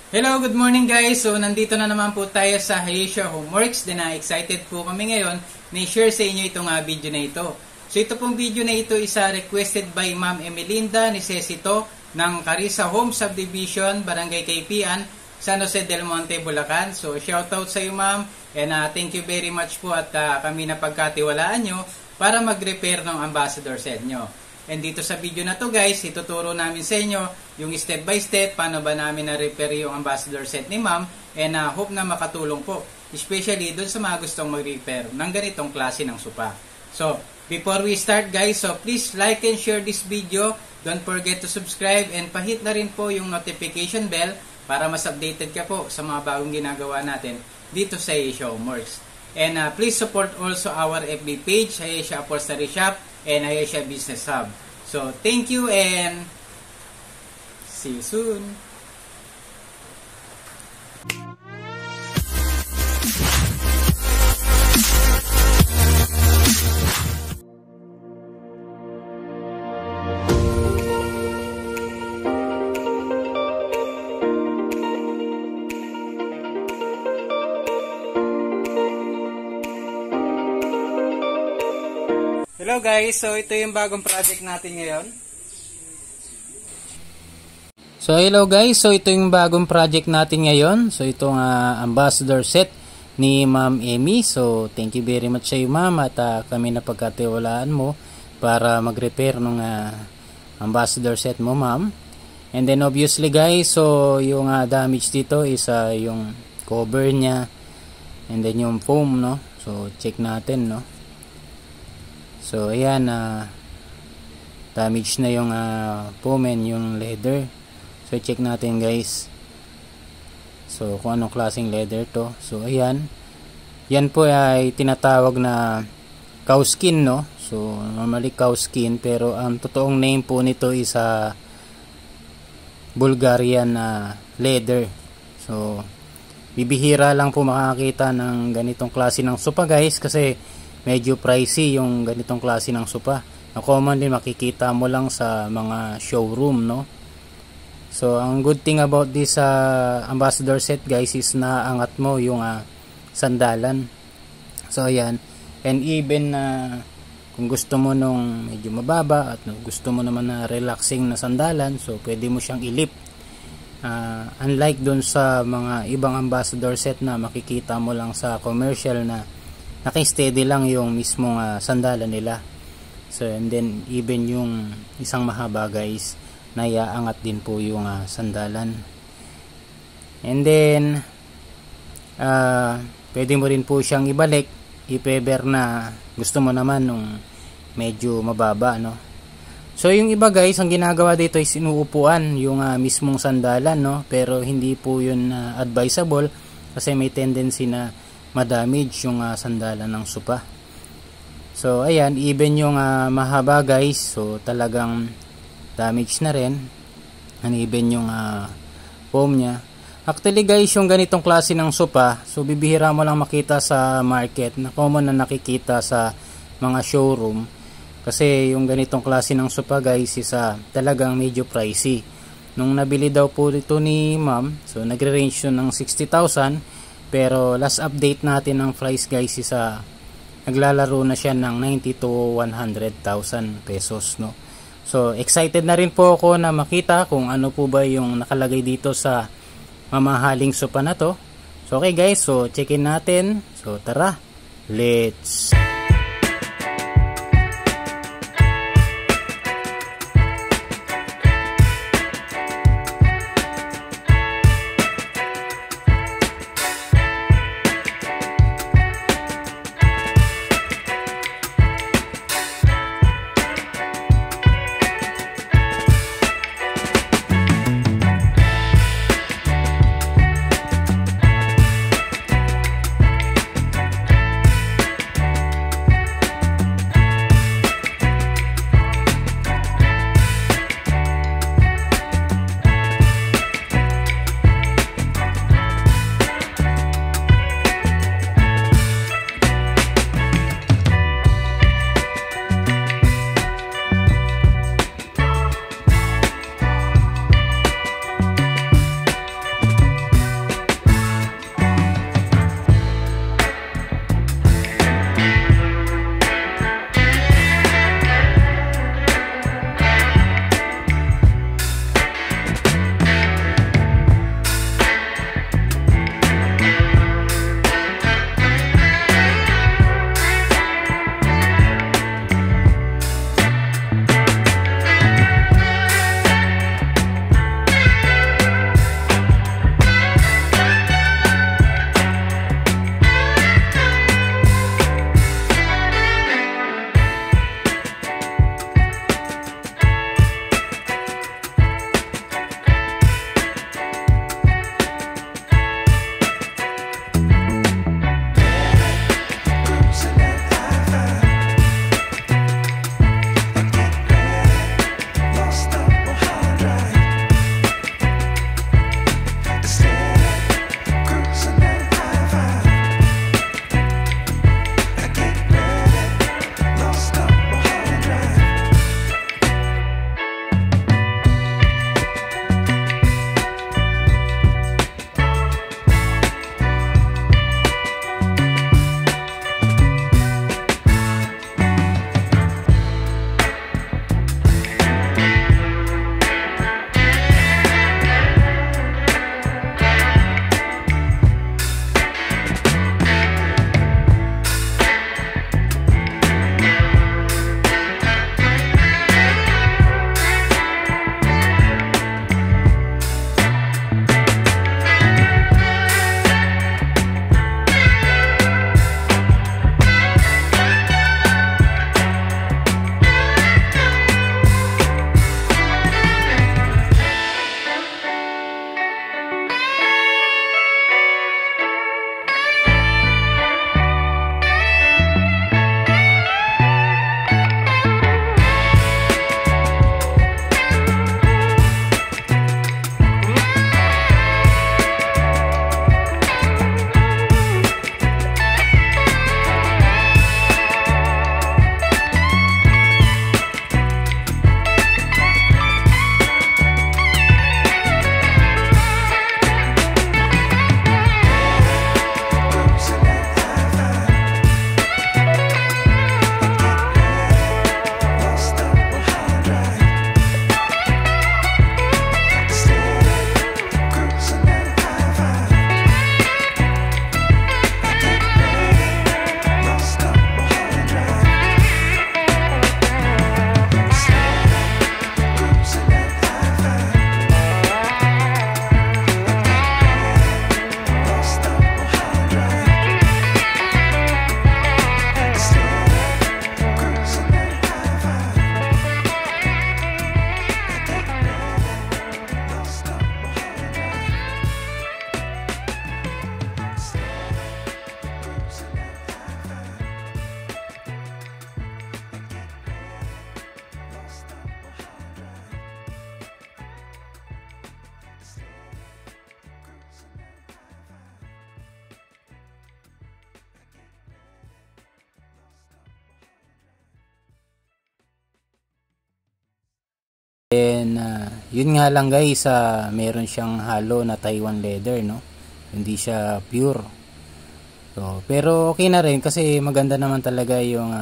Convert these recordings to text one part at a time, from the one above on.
Hello, good morning guys. So, nandito na naman po tayo sa Hayesia Homeworks. Excited po kami ngayon na i-share sa inyo itong video na ito. So, ito pong video na ito is requested by Ma'am Emelinda Necesito ng Carissa Home Subdivision, Barangay Kaipian, San Jose del Monte, Bulacan. So, shoutout sa iyo ma'am and thank you very much po at kami na pagkatiwalaan nyo para mag-repair ng ambassador set nyo. And dito sa video na to guys, ituturo namin sa inyo yung step by step paano ba namin na-repair yung ambassador set ni ma'am and hope na makatulong po. Especially doon sa mga gustong mag-repair ng ganitong klase ng sopa. So, before we start guys, so please like and share this video. Don't forget to subscribe and pahit na rin po yung notification bell para mas updated ka po sa mga bagong ginagawa natin dito sa Hayesia Homeworks. And please support also our FB page, Hayesia Upholstery Shop and Hayesia Business Hub. So, thank you and see you soon. Hello guys, so ito yung bagong project natin ngayon. So hello guys, so ito yung bagong project natin ngayon. So itong ambassador set ni Ma'am Amy. So thank you very much sa iyo ma'am at kami na pagkatiwalaan mo para mag-repair ng ambassador set mo ma'am. And then obviously guys, so yung damage dito is yung cover niya and then yung foam, no. So check natin, no. So ayan, damage na yung foam and yung leather. So check natin guys. So kung anong klaseng leather to. So ayan. Yan po ay tinatawag na cow skin, no. So normally cow skin pero ang totoong name po nito is Bulgarian leather. So bibihira lang po makakita ng ganitong klase ng sopa guys kasi medyo pricey yung ganitong klase ng sopa. Na common din makikita mo lang sa mga showroom, no. So ang good thing about this ambassador set guys is naangat mo yung sandalan. So ayan. And even kung gusto mo nung medyo mababa at gusto mo naman na relaxing na sandalan, so pwede mo siyang ilip. Unlike dun sa mga ibang ambassador set na makikita mo lang sa commercial na naka-steady lang yung mismong sandalan nila. So and then even yung isang mahaba guys, naiaangat din po yung sandalan. And then pwede mo rin po siyang ibalik if ever na gusto mo naman nung medyo mababa, no. So yung iba guys, ang ginagawa dito is inuupuan yung mismong sandalan, no. Pero hindi po yun advisable kasi may tendency na madamage yung sandalan ng sopa. So ayan, even yung mahaba guys, so talagang damage na rin. And even yung foam nya. Actually guys, yung ganitong klase ng sopa, so bibihira mo lang makita sa market, na common na nakikita sa mga showroom. Kasi yung ganitong klase ng sopa guys is talagang medyo pricey. Nung nabili daw po ito ni ma'am, so nagre-range yun ng 60,000. Pero last update natin ng price guys is naglalaro na siya ng 90 to 100,000 pesos, no. So excited na rin po ako na makita kung ano po ba yung nakalagay dito sa mamahaling sopa na to. So okay guys, so checkin natin. So tara, let's then yun nga lang guys, meron siyang halo na Taiwan leather, no? Hindi siya pure. So, pero okay na rin kasi maganda naman talaga yung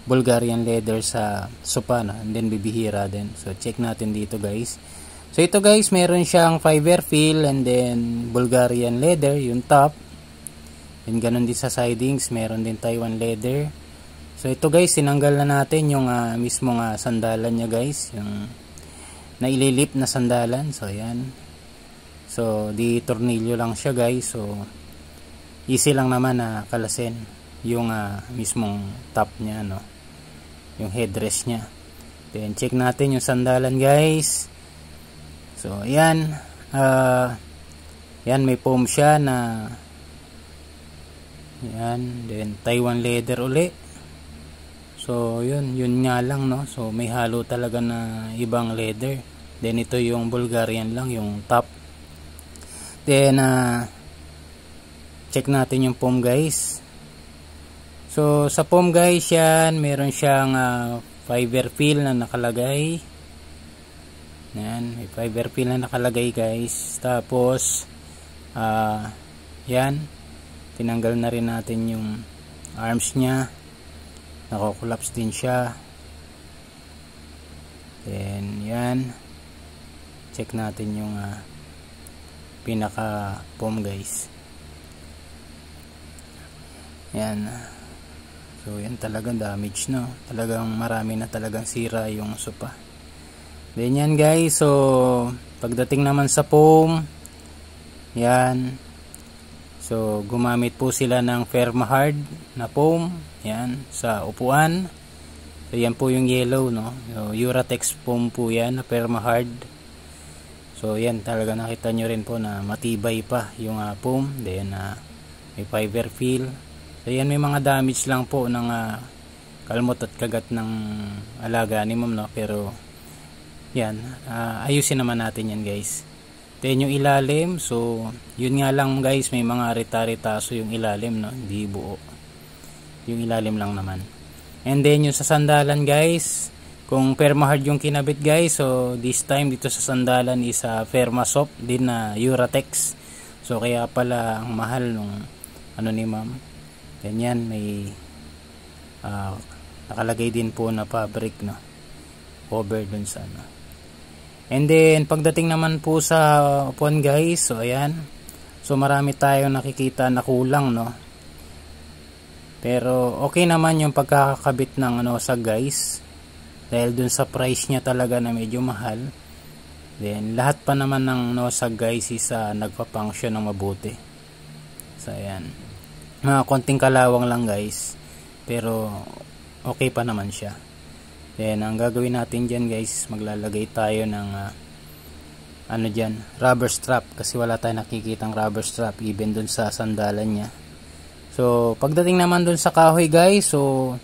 Bulgarian leather sa sopa, no? And then bibihira din. So check natin dito guys. So ito guys, meron siyang fiber fill and then Bulgarian leather yung top. And ganun din sa sidings, meron din Taiwan leather. So ito guys, tinanggal na natin yung mismong sandalan niya guys, yung naililip na sandalan. So ayan. So di tornilyo lang siya guys. So easy lang naman na kalasin yung mismong top niya, no? Yung headrest niya. Then check natin yung sandalan guys. So ayan, yan may foam siya na yan, then Taiwan leather uli. So yun nga lang, no? So may halo talaga na ibang leather. Then ito yung Bulgarian lang, yung top. Then check natin yung foam guys. So sa foam guys, yan meron siyang fiber fill na nakalagay. Yan, may fiber fill na nakalagay guys. Tapos yan, tinanggal na rin natin yung arms nya, nako-collapse din siya. Then yan, check natin yung pinaka foam guys. Yan, so yan talagang damage, no? Talagang marami na talagang sira yung sopa. Then yan guys, so pagdating naman sa foam, yan, so gumamit po sila ng Permahard na foam, yan, sa upuan. So yan po yung yellow, no? So Uratex foam po yan na Permahard. So yan, talaga nakita nyo rin po na matibay pa yung foam. Then may fiber fill. So yan, may mga damage lang po ng kalmot at kagat ng alaga ni ma'am, no? Pero yan, ayusin naman natin yan guys. Then yung ilalim, so yun nga lang guys, may mga rita-ritaso yung ilalim, no? Hindi buo, yung ilalim lang naman. And then yung sa sandalan guys, kung Permahard yung kinabit guys, so this time dito sa sandalan is Permasoft din na Uratex. So kaya pala ang mahal nung ano ni ma'am. Then yan, may nakalagay din po na fabric, no? Cover dun sa ano. And then pagdating naman po sa upuan guys, so ayan, so marami tayong nakikita na kulang, no? Pero okay naman yung pagkakabit ng sa guys, dahil dun sa price niya talaga na medyo mahal. Then lahat pa naman ng nosag guys is nagpa-function ng mabuti. So ayan, mga konting kalawang lang guys, pero okay pa naman siya. Then ang gagawin natin dyan guys, maglalagay tayo ng dyan, rubber strap, kasi wala tayong nakikitang rubber strap even dun sa sandalan nya. So pagdating naman dun sa kahoy guys, so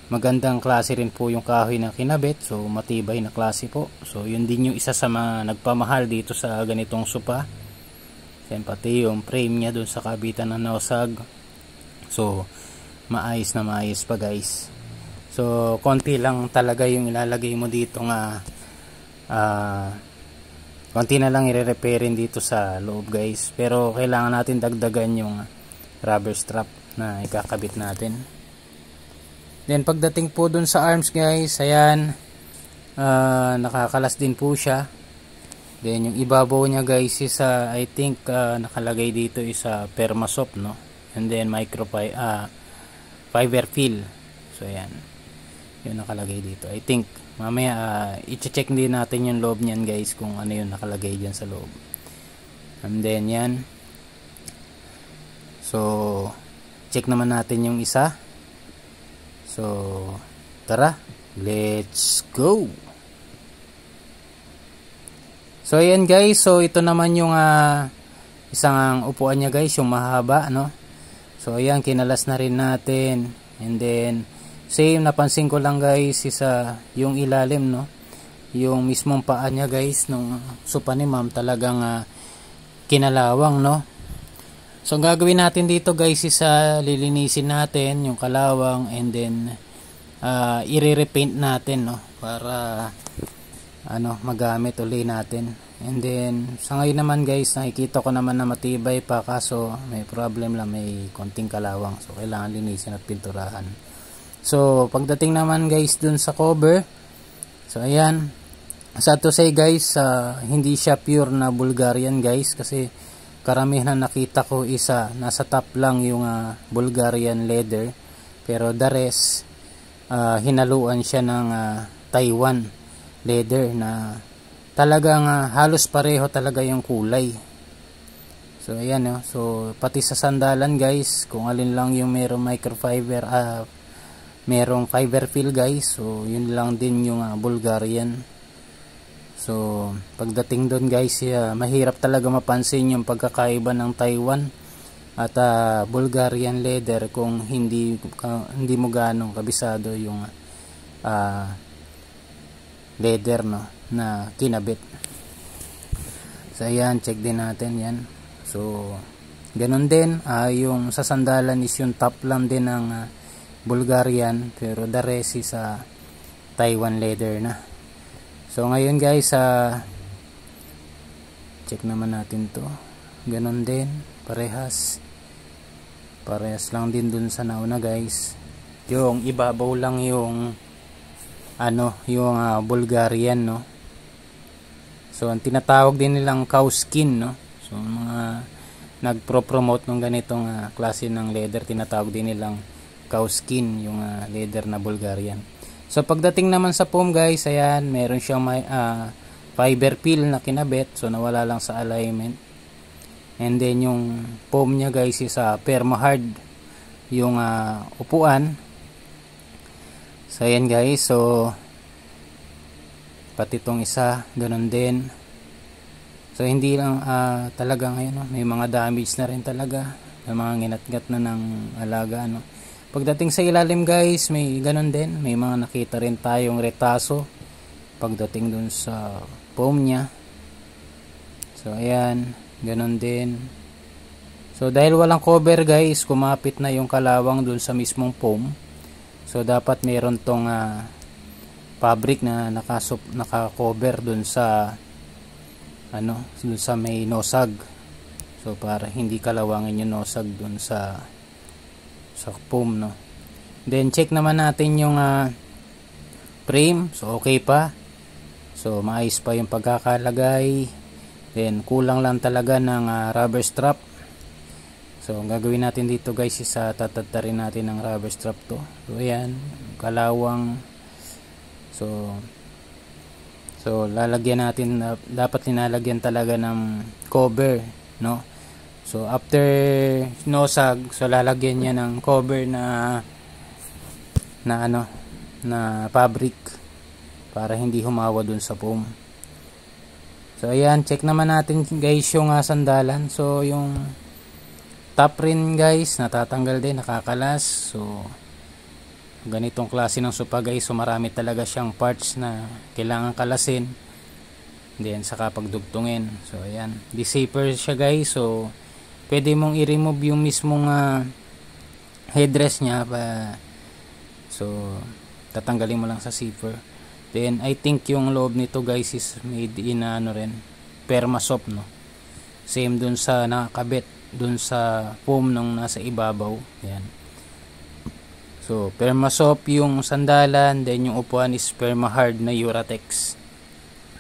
magandang klase rin po yung kahoy na kinabit. So matibay na klase po. So yun din yung isa sa mga nagpamahal dito sa ganitong sopa. Then pati yung frame nya dun sa kabitan ng nosag, so maayos na maayos pa guys. So konti lang talaga yung ilalagay mo dito nga, konti na lang i-repairin dito sa loob guys. Pero kailangan natin dagdagan yung rubber strap na ikakabit natin. Then pagdating po dun sa arms guys, ayan, nakakalas din po siya. Then yung ibabaw niya guys is I think nakalagay dito is Permasoft, no? And then fiber fill. So ayan, yun nakalagay dito. I think mamaya i-check din natin yung loob niyan guys, kung ano yung nakalagay diyan sa loob. And then yan, so check naman natin yung isa. So tara, let's go. So ayan guys, so ito naman yung isang upuan niya guys, yung mahaba, no? So ayan, kinalas na rin natin. And then same, napansin ko lang guys is yung ilalim, no? Yung mismong paa niya guys nung sopa ni ma'am, talagang kinalawang, no? So ang gagawin natin dito guys is lilinisin natin yung kalawang, and then i-repaint natin, no? Para magamit uli natin. And then sa ngayon naman guys, nakikita ko naman na matibay pa, kaso may problem lang, may konting kalawang, so kailangan linisin at pinturahan. So pagdating naman guys dun sa cover, so ayan, sad to say guys, hindi siya pure na Bulgarian guys, kasi karamihan na nakita ko nasa top lang yung Bulgarian leather, pero the rest hinaluan siya ng Taiwan leather na talagang halos pareho talaga yung kulay. So ayan, so pati sa sandalan guys, kung alin lang yung merong microfiber, merong fiber feel guys, so yun lang din yung Bulgarian. So pagdating doon guys, mahirap talaga mapansin yung pagkakaiba ng Taiwan at Bulgarian leather kung hindi mo ganong kabisado yung leather na kinabit. So ayan, check din natin yan. So ganun din, yung sa sandalan is yung top lang din ng Bulgarian, pero the rest is Taiwan leather na. So ngayon guys, check naman natin to. Ganun din, parehas lang din dun sa nauna guys. Yung ibabaw lang yung yung Bulgarian, no. So ang tinatawag din nilang cow skin, no. So mga nagpro-promote ng ganitong klase ng leather, tinatawag din nilang cow skin yung leather na Bulgarian. So pagdating naman sa foam guys, ayan, meron siyang fiber peel na kinabit, so nawala lang sa alignment. And then yung foam niya guys is perma-hard yung upuan. So ayan guys, so pati tong isa ganun din. So hindi lang talaga ngayon, may mga damage na rin talaga, may mga nginat-ngat na ng alaga, Pagdating sa ilalim guys, may ganun din, may mga nakita rin tayong retaso pagdating dun sa foam niya. So ayan, ganun din. So dahil walang cover guys, kumapit na yung kalawang dun sa mismong foam. So dapat meron tong fabric na naka-cover dun sa dun sa may nosag. So para hindi kalawangin yung nosag dun sa foam, Then check naman natin yung frame. So okay pa. So maayos pa yung pagkakalagay. Then kulang lang talaga ng rubber strap. So ang gagawin natin dito guys is tatatarin natin ng rubber strap to. So ayan, kalawang. So lalagyan natin, dapat linalagyan talaga ng cover, So after nosag, so lalagyan niya ng cover na fabric para hindi humawa dun sa foam. So ayan, check naman natin guys yung sandalan. So yung top rin guys, natatanggal din, nakakalas. So ganitong klase ng sopa guys, so marami talaga siyang parts na kailangan kalasin, then saka pagdugtungin. So ayan, di-safer siya guys. So pwede mong i-remove yung mismong headrest niya so tatanggalin mo lang sa zipper. Then I think yung loob nito guys is made in Permasoft, same dun sa nakakabit dun sa foam nung nasa ibabaw. Ayan, so Permasoft yung sandalan, then yung upuan is Permahard na Uratex.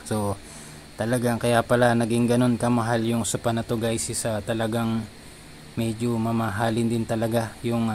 So talagang kaya pala naging ganun kamahal yung sopa na to guys, is talagang medyo mamahalin din talaga yung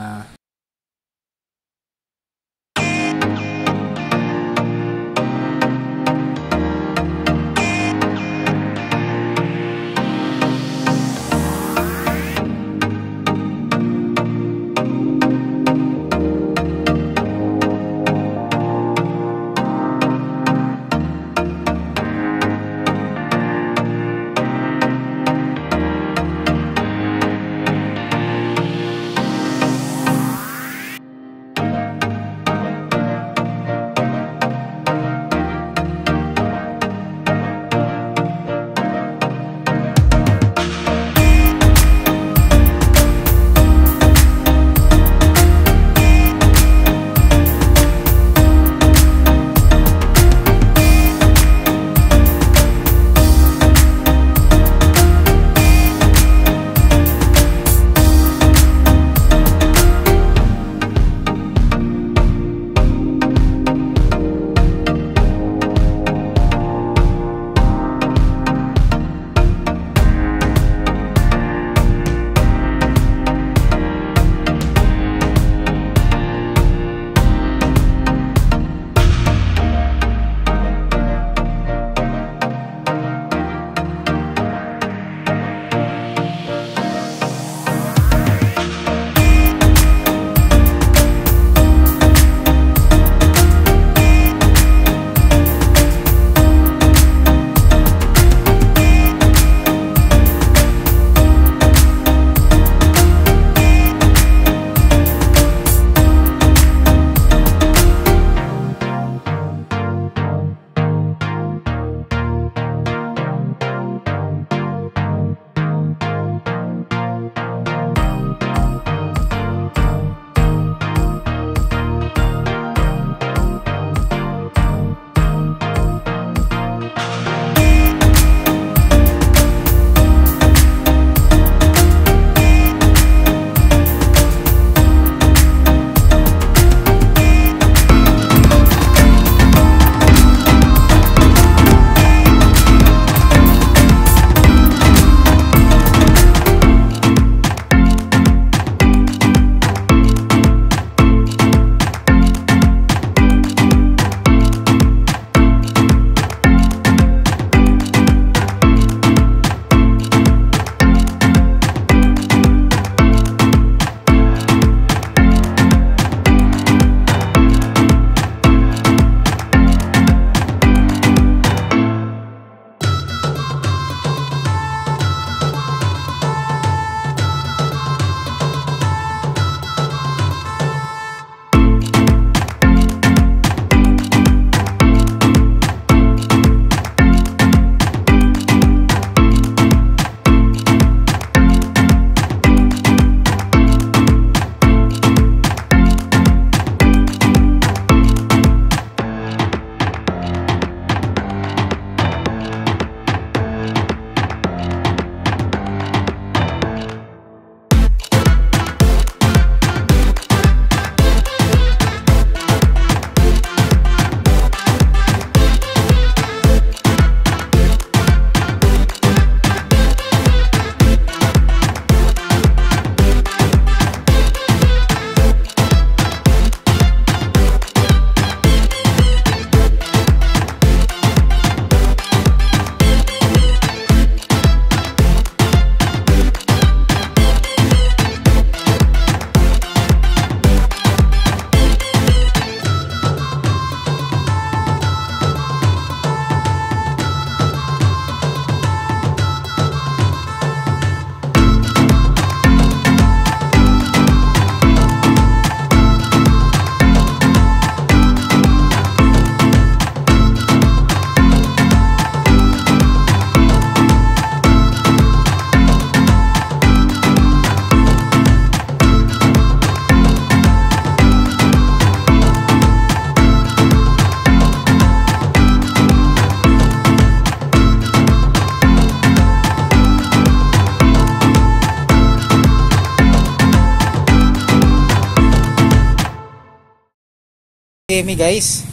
semi guys.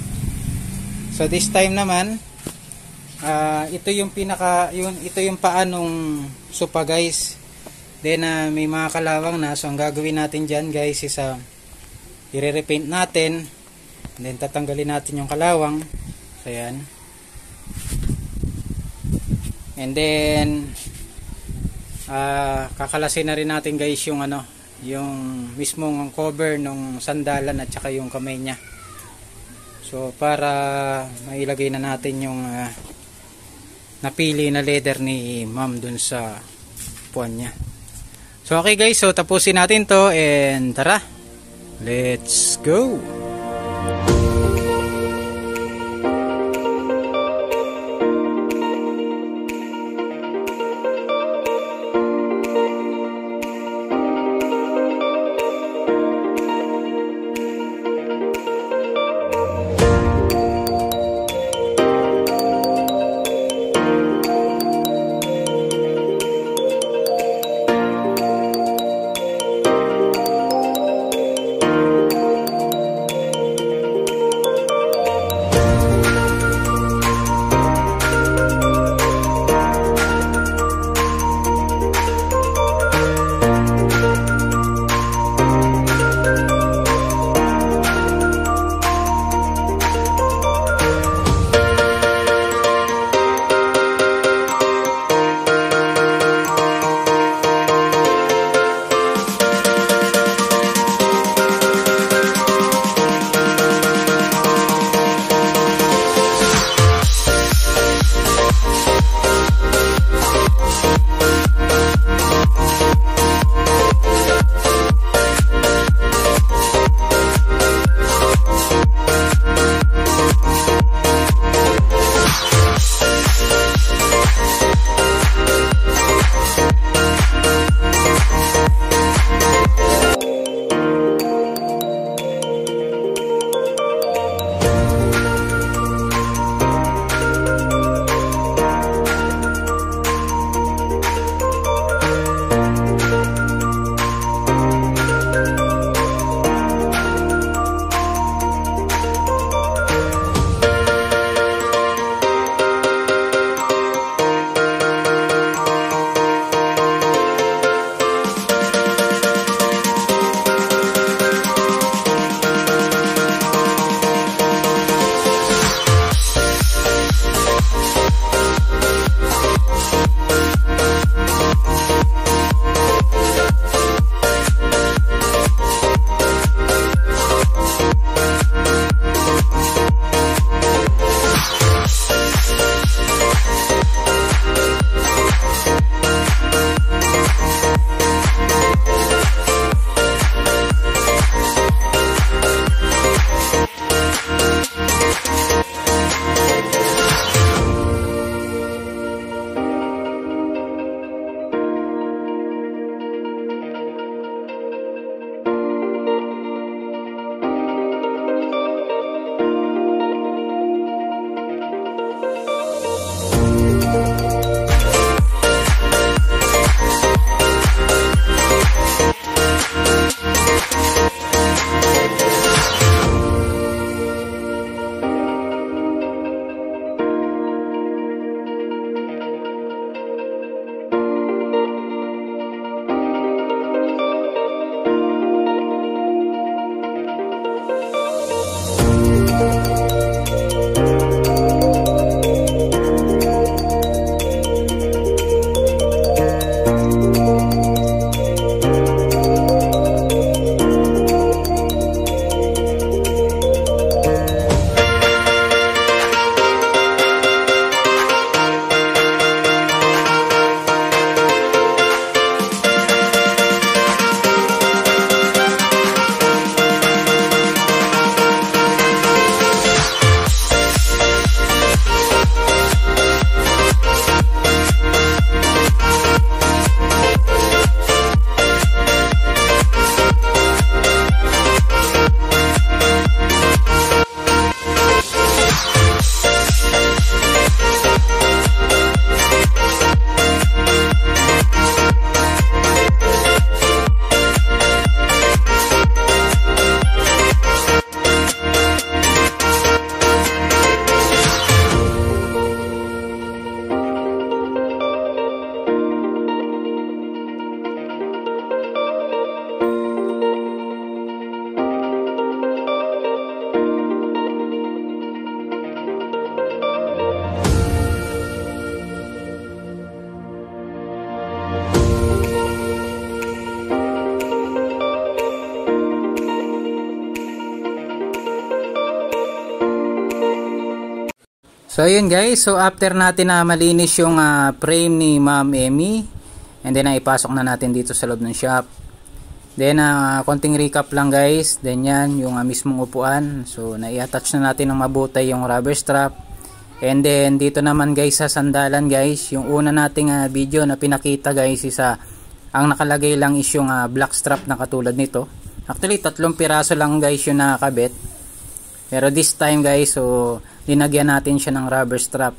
So this time naman ito yung ito yung paa nung sopa guys. Then may mga kalawang na, so ang gagawin natin dyan guys is i-repaint natin. And then tatanggalin natin yung kalawang. So yan. And then kakalasin na rin natin guys yung yung mismong cover ng sandalan at saka yung kamay niya. So para mailagay na natin yung napili na leather ni ma'am dun sa puwan niya. So okay guys, so tapusin natin to and tara, let's go. So ayun guys, so after natin na malinis yung frame ni Ma'am Emmy, and then ipasok na natin dito sa loob ng shop. Then konting recap lang guys, then yan yung mismong upuan. So nai-attach na natin ng mabuti yung rubber strap. And then dito naman guys sa sandalan guys, yung una nating video na pinakita guys is ang nakalagay lang is yung black strap na katulad nito. Actually 3 piraso lang guys yung nakakabit. Pero this time guys, so linagyan natin siya ng rubber strap.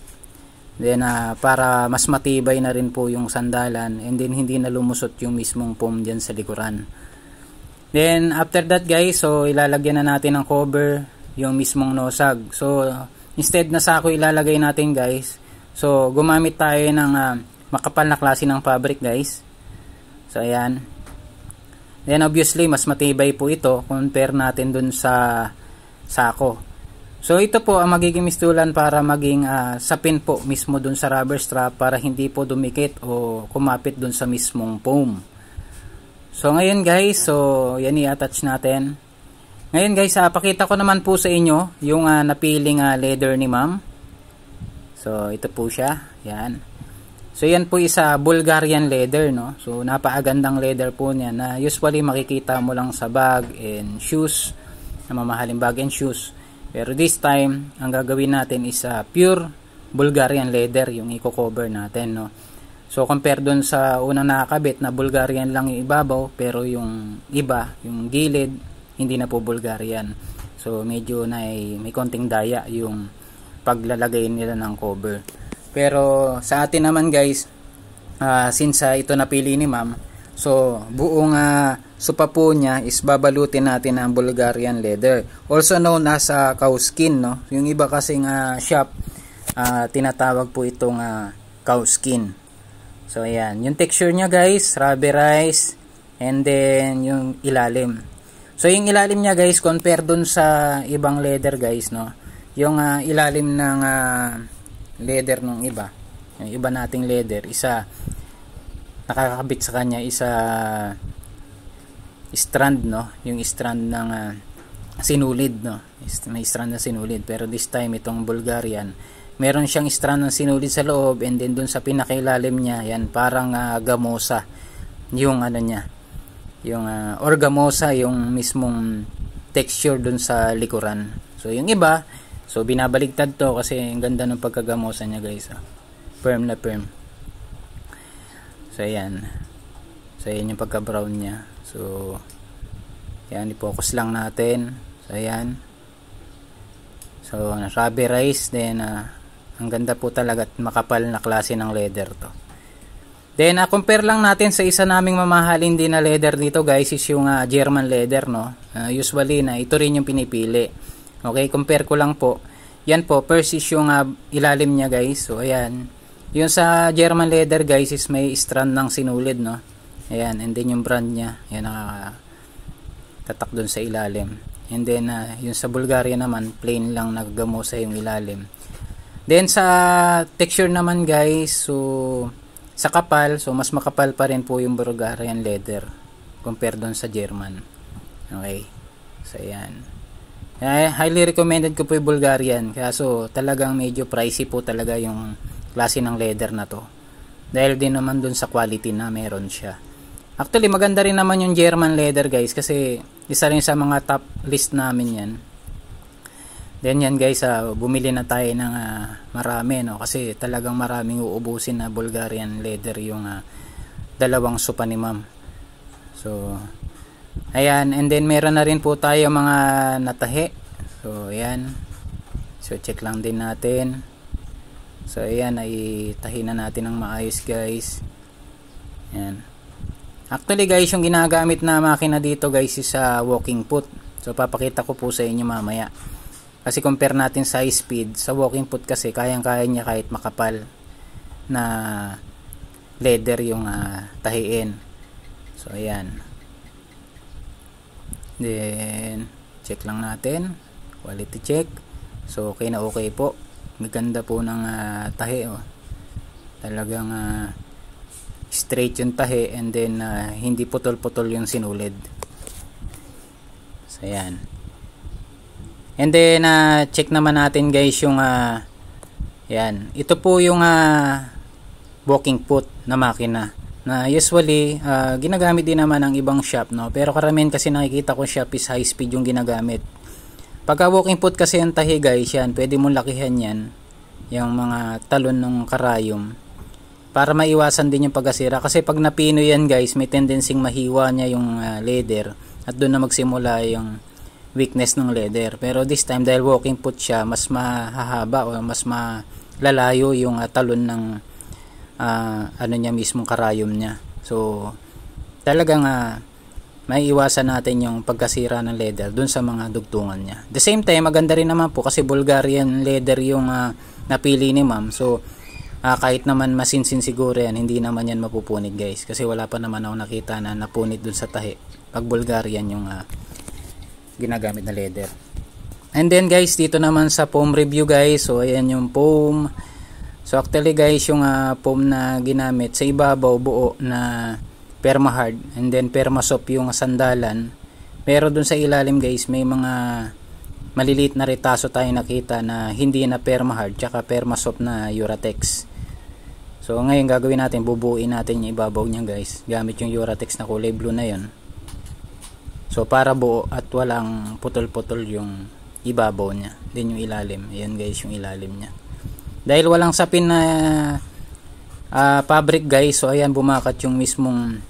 Then para mas matibay na rin po yung sandalan, and then hindi na lumusot yung mismong foam dyan sa likuran. Then after that guys, so ilalagyan na natin ng cover yung mismong nosag. So instead na sako ilalagay natin guys, so gumamit tayo ng makapal na klase ng fabric guys. So ayan. Then obviously mas matibay po ito compare natin dun sa sako. So ito po ang magiging mistulan para maging sapin po mismo dun sa rubber strap para hindi po dumikit o kumapit dun sa mismong foam. So ngayon guys, so yan i-attach natin. Ngayon guys, pakita ko naman po sa inyo yung napiling leather ni ma'am. So ito po siya, yan. So yan po isa Bulgarian leather, no. So napakagandang leather po niya na usually makikita mo lang sa bag and shoes, na mamahaling bag and shoes. Pero this time, ang gagawin natin is pure Bulgarian leather yung i-cover natin, no. So compare dun sa unang nakakabit na Bulgarian lang yung ibabaw, pero yung iba, yung gilid, hindi na po Bulgarian. So medyo may konting daya yung paglalagay nila ng cover. Pero sa atin naman guys, since ito napili ni ma'am, so buong supa po niya is babalutin natin ng Bulgarian leather, also known as cowskin, no. Yung iba kasing shop tinatawag po itong cowskin. So ayan, yung texture niya guys, rubberized, and then yung ilalim. So yung ilalim niya guys, compare dun sa ibang leather guys, no. Yung ilalim ng leather ng iba, yung iba nating leather, nakakabit sa kanya isa strand, no. Yung strand ng sinulid, no. May strand na sinulid, pero this time itong Bulgarian, meron siyang strand ng sinulid sa loob, and then dun sa pinakailalim niya, yan parang gamosa yung niya, yung or gamosa yung mismong texture dun sa likuran. So yung iba, so binabaligtad to kasi ang ganda ng pagkagamosa niya guys, firm na firm. So ayan, so ayan yung pagka brown niya. So yan, i-focus lang natin. So ayan, so rubberized, then ang ganda po talaga at makapal na klase ng leather to. Then compare lang natin sa isa naming mamahalin din na leather dito guys, is yung German leather, no. Usually na ito rin yung pinipili. Okay, compare ko lang po. Yan po, first is yung ilalim niya guys. So ayan, yung sa German leather guys is may strand ng sinulid, no. Ayan, and then yung brand niya, yan nakatatak dun sa ilalim. And then yung sa Bulgaria naman, plain lang naggamosa yung ilalim. Then sa texture naman guys, so sa kapal, so mas makapal pa rin po yung Bulgarian leather compare doon sa German. Okay, so ayan, highly recommended ko po yung Bulgarian, kaso talagang medyo pricey po talaga yung klase ng leather na to, dahil din naman doon sa quality na meron siya. Actually maganda rin naman yung German leather guys, kasi isa rin sa mga top list namin yan. Then yan guys, bumili na tayo ng marami, no, kasi talagang maraming uubusin na Bulgarian leather yung dalawang supa ni ma'am. So ayan, and then meron na rin po tayo mga natahi. So ayan, so check lang din natin. So ayan, ay tahi na natin ng maayos guys. Ayan, actually guys, yung ginagamit na makina dito guys is walking foot. So papakita ko po sa inyo mamaya. Kasi compare natin sa speed, sa walking foot kasi kayang-kaya niya kahit makapal na leather yung tahiin. So ayan. Then check lang natin, quality check. So okay na okay po. Maganda po ng tahi, oh. Talagang straight yung tahi, and then hindi putol-putol yung sinulid. So ayan. And then check naman natin guys yung Yan. Ito po yung walking foot na makina na usually ginagamit din naman ng ibang shop, no? Pero karamihan kasi nakikita ko shop is high speed yung ginagamit. Pagka walking foot kasi yung tahi guys, yan, pwede mong lakihan yan, yung mga talon ng karayom, para maiwasan din yung pagkasira. Kasi pag napino yan guys, may tendensing mahiwa niya yung leather at doon na magsimula yung weakness ng leather. Pero this time dahil walking foot siya, mas mahahaba o mas malalayo yung talon ng ano niya mismong karayom niya. So talagang may iwasan natin yung pagkasira ng leather dun sa mga dugtungan niya. The same time, maganda rin naman po kasi Bulgarian leather yung napili ni ma'am. So kahit naman masinsin siguro yan, hindi naman yan mapupunit guys, kasi wala pa naman ako nakita na napunit dun sa tahi pag Bulgarian yung ginagamit na leather. And then guys, dito naman sa foam review guys, so ayan yung foam. So actually guys, yung foam na ginamit sa ibabaw buo na Permahard, and then Permasoft yung sandalan. Pero dun sa ilalim guys, may mga maliliit na retaso tayo nakita na hindi na Permahard tsaka Permasoft na Uratex. So ngayon gagawin natin, bubuuin natin yung ibabaw niya guys gamit yung Uratex na kulay blue na yun. So para buo at walang putol-putol yung ibabaw niya. Then yung ilalim, ayan guys yung ilalim niya. Dahil walang sapin na fabric guys, so ayan, bumakat yung mismong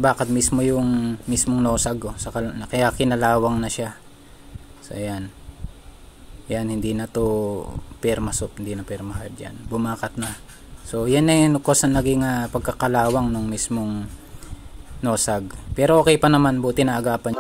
bakat mismo yung mismong nosag kaya kinalawang na siya. So ayan, hindi na to Permasoft, hindi na Permahard, yan bumakat na. So yan na yung cause na naging pagkakalawang ng mismong nosag, pero okay pa naman, buti na agapan.